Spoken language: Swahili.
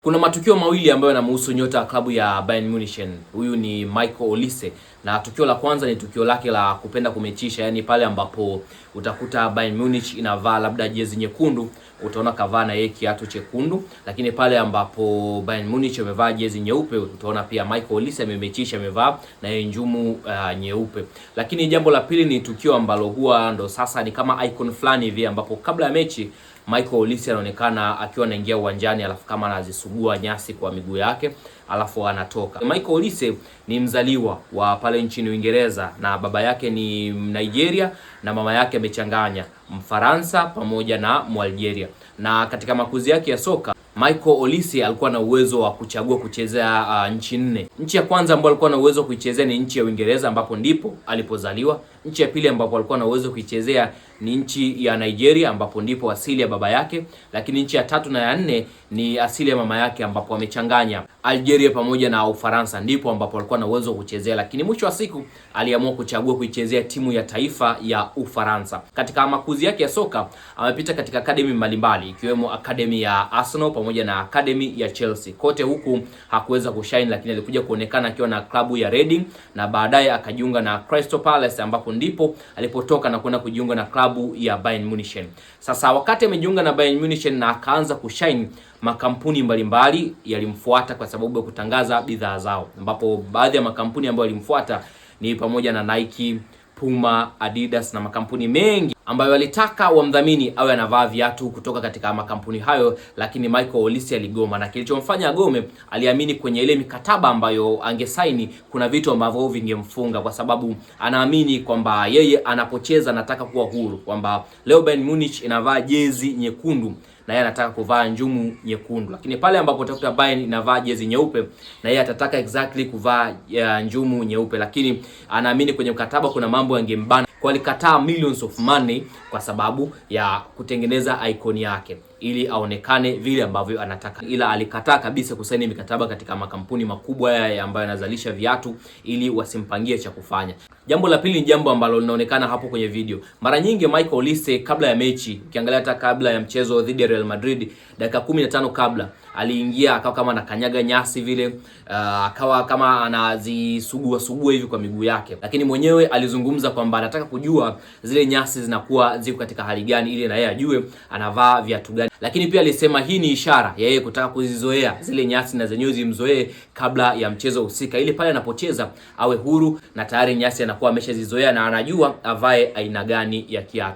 Kuna matukio mawili ambayo yanamhusu nyota wa klabu ya Bayern Munich. Huyu ni Michael Olise, na tukio la kwanza ni tukio lake la kupenda kumechisha, yani pale ambapo utakuta Bayern Munich inavaa labda jezi nyekundu, utaona kavaa na yeye kiatu chekundu, lakini pale ambapo Bayern Munich amevaa jezi nyeupe, utaona pia Michael Olise amemechisha, amevaa na yeye njumu nyeupe. Lakini jambo la pili ni tukio ambalo huwa ndo sasa ni kama icon fulani hivi, ambapo kabla ya mechi Michael Olise anaonekana akiwa anaingia uwanjani, alafu kama anazisugua nyasi kwa miguu yake, alafu anatoka. Michael Olise ni mzaliwa wa pale nchini Uingereza, na baba yake ni Nigeria na mama yake amechanganya Mfaransa pamoja na Mwalgeria. Na katika makuzi yake ya soka, Michael Olise alikuwa na uwezo wa kuchagua kuchezea nchi nne. Nchi ya kwanza ambayo alikuwa na uwezo wa kuichezea ni nchi ya Uingereza, ambapo ndipo alipozaliwa. Nchi ya pili ambapo alikuwa na uwezo wa kuichezea ni nchi ya Nigeria, ambapo ndipo asili ya baba yake. Lakini nchi ya tatu na ya nne ni asili ya mama yake, ambapo amechanganya Algeria pamoja na Ufaransa, ndipo ambapo alikuwa na uwezo wa kuchezea. Lakini mwisho wa siku aliamua kuchagua kuichezea timu ya taifa ya Ufaransa. Katika makuzi yake ya soka amepita katika academy mbalimbali, ikiwemo academy ya Arsenal pamoja na academy ya Chelsea. Kote huku hakuweza kushine, lakini alikuja kuonekana akiwa na klabu ya Reading, na baadaye akajiunga na Crystal Palace, ambapo ndipo alipotoka na kwenda kujiunga na klabu ya Bayern Munich. Sasa wakati amejiunga na Bayern Munich na akaanza kushine, makampuni mbalimbali yalimfuata kwa sababu ya kutangaza bidhaa zao, ambapo baadhi ya makampuni ambayo yalimfuata ni pamoja na Nike, Puma, Adidas na makampuni mengi ambayo walitaka wamdhamini awe anavaa viatu kutoka katika makampuni hayo. Lakini Michael Olise aligoma, na kilichomfanya agome, aliamini kwenye ile mikataba ambayo angesaini kuna vitu ambavyo vingemfunga, kwa sababu anaamini kwamba yeye anapocheza anataka kuwa huru, kwamba leo Bayern Munich inavaa jezi nyekundu na yeye anataka kuvaa njumu nyekundu. Lakini pale ambapo utakuta Bayern inavaa jezi nyeupe, na yeye atataka exactly kuvaa njumu nyeupe. Lakini anaamini kwenye mkataba kuna mambo yangembana, kwa alikataa millions of money kwa sababu ya kutengeneza icon yake ili aonekane vile ambavyo anataka, ila alikataa kabisa kusaini mikataba katika makampuni makubwa ambayo yanazalisha viatu ili wasimpangie cha kufanya. Jambo la pili ni jambo ambalo linaonekana hapo kwenye video. Mara nyingi Michael Olise kabla ya mechi, ukiangalia hata kabla ya mchezo dhidi ya Real Madrid, dakika 15 kabla aliingia akawa kama anakanyaga nyasi vile, akawa kama anazisugua hivi kwa miguu yake. Lakini mwenyewe alizungumza kwamba anataka kujua zile nyasi zinakuwa ziko katika hali gani ili na yeye ajue anavaa viatu gani. Lakini pia alisema hii ni ishara ya yeye kutaka kuzizoea zile nyasi na zenyewe zimzoee kabla ya mchezo husika, ili pale anapocheza awe huru na tayari nyasi anakuwa ameshazizoea na anajua avae aina gani ya kiatu.